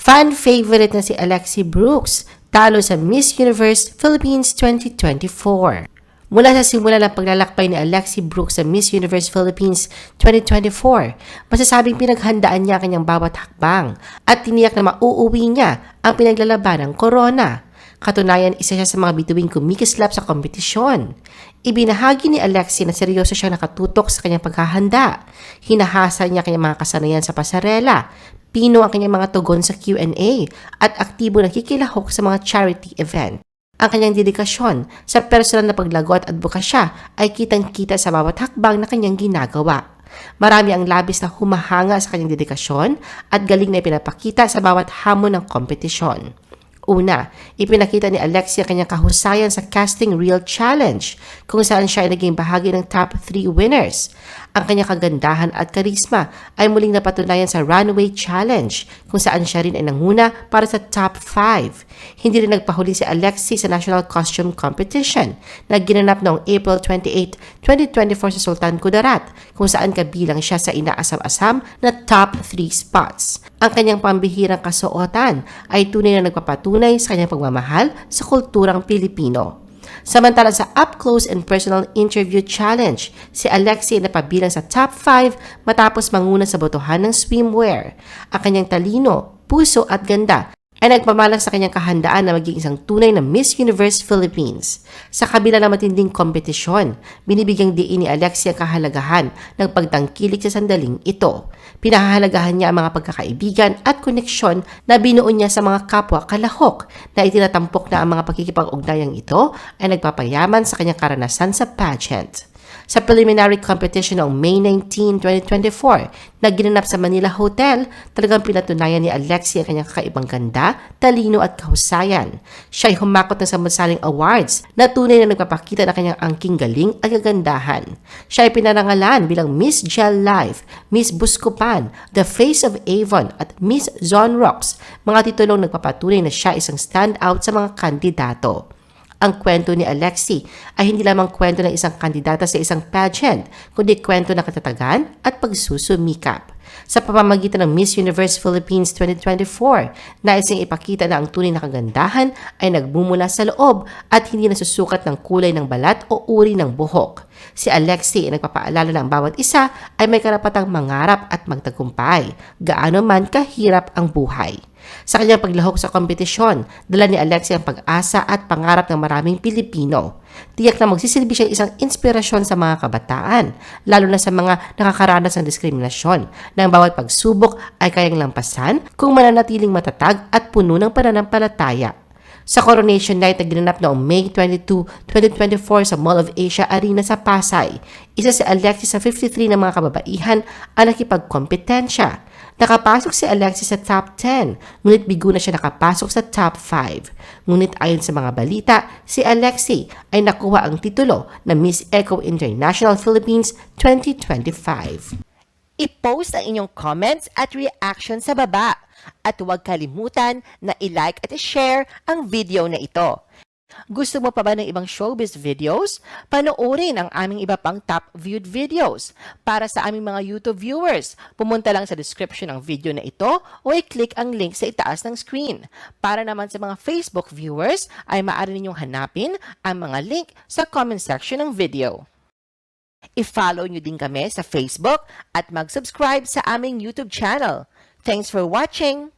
Fan favorite na si Alexi Brooks, talo sa Miss Universe Philippines 2024. Mula sa simula ng paglalakbay ni Alexi Brooks sa Miss Universe Philippines 2024, masasabing pinaghandaan niya kanyang bawat hakbang at tiniyak na mauuwi niya ang pinaglalaban ng corona. Katunayan, isa siya sa mga bituing kumikislap sa kompetisyon. Ibinahagi ni Alexi na seryoso siya nakatutok sa kanyang paghahanda. Hinahasa niya kanyang mga kasanayan sa pasarela, pino ang kanyang mga tugon sa Q&A at aktibo nakikilahok sa mga charity event. Ang kanyang dedikasyon sa personal na paglago at advokasya ay kitang-kita sa bawat hakbang na kanyang ginagawa. Marami ang labis na humahanga sa kanyang dedikasyon at galing na ipinapakita sa bawat hamon ng kompetisyon. Una, ipinakita ni Alexi ang kanyang kahusayan sa Casting Reel Challenge kung saan siya ay naging bahagi ng top 3 winners. Ang kanyang kagandahan at karisma ay muling napatunayan sa Runway Challenge kung saan siya rin ay nanguna para sa top 5. Hindi rin nagpahuli si Alexi sa National Costume Competition na ginanap noong April 28, 2024 sa Sultan Kudarat kung saan kabilang siya sa inaasam-asam na top 3 spots. Ang kanyang pambihirang kasuotan ay tunay na nagpapatunay sa kanyang pagmamahal sa kulturang Pilipino. Samantala sa Up Close and Personal Interview Challenge, si Alexi ay napabilang sa top 5 matapos manguna sa botohan ng swimwear. Ang kanyang talino, puso at ganda ay nagpamalas sa kanyang kahandaan na maging isang tunay na Miss Universe Philippines. Sa kabila ng matinding kompetisyon, binibigyang diin ni Alexi ang kahalagahan ng pagtangkilik sa sandaling ito. Pinahahalagahan niya ang mga pagkakaibigan at koneksyon na binuo niya sa mga kapwa kalahok na itinatampok na ang mga pagkikipag-ugnayang ito ay nagpapayaman sa kanyang karanasan sa pageant. Sa preliminary competition noong May 19, 2024 na ginanap sa Manila Hotel, talagang pinatunayan ni Alexi ang kanyang kakaibang ganda, talino at kahusayan. Siya ay humakot ng samot-saring awards na tunay na nagpapakita ng kanyang angking galing at kagandahan. Siya ay pinarangalan bilang Miss Gel Life, Miss Buscopan, The Face of Avon at Miss Zone Rocks, mga titulong nagpapatunay na siya isang standout sa mga kandidato. Ang kwento ni Alexi ay hindi lamang kwento ng isang kandidata sa isang pageant, kundi kwento ng katatagan at pagsusumikap. Sa pamamagitan ng Miss Universe Philippines 2024, nais niyang ipakita na ang tunay na kagandahan ay nagmumula sa loob at hindi nasusukat ng kulay ng balat o uri ng buhok. Si Alexi ay nagpapaalala ng bawat isa ay may karapatang mangarap at magtagumpay, gaano man kahirap ang buhay. Sa kanyang paglahok sa kompetisyon, dala ni Alexi ang pag-asa at pangarap ng maraming Pilipino. Tiyak na magsisilbi siyang isang inspirasyon sa mga kabataan, lalo na sa mga nakakaranas ng diskriminasyon, na ang bawat pagsubok ay kayang lampasan kung mananatiling matatag at puno ng pananampalataya. Sa Coronation Night na ginanap noong May 22, 2024 sa Mall of Asia Arena sa Pasay, isa si Alexi sa 53 ng mga kababaihan ang nakipagkompetensya. Nakapasok si Alexi sa top 10, ngunit bigo na siya nakapasok sa top 5. Ngunit ayon sa mga balita, si Alexi ay nakuha ang titulo na Miss Eco International Philippines 2025. I-post ang inyong comments at reaction sa baba. At huwag kalimutan na i-like at i-share ang video na ito. Gusto mo pa ba ng ibang showbiz videos? Panoorin ang aming iba pang top viewed videos. Para sa aming mga YouTube viewers, pumunta lang sa description ng video na ito o i-click ang link sa itaas ng screen. Para naman sa mga Facebook viewers, ay maaari ninyong hanapin ang mga link sa comment section ng video. I-follow nyo din kami sa Facebook at mag-subscribe sa aming YouTube channel. Thanks for watching!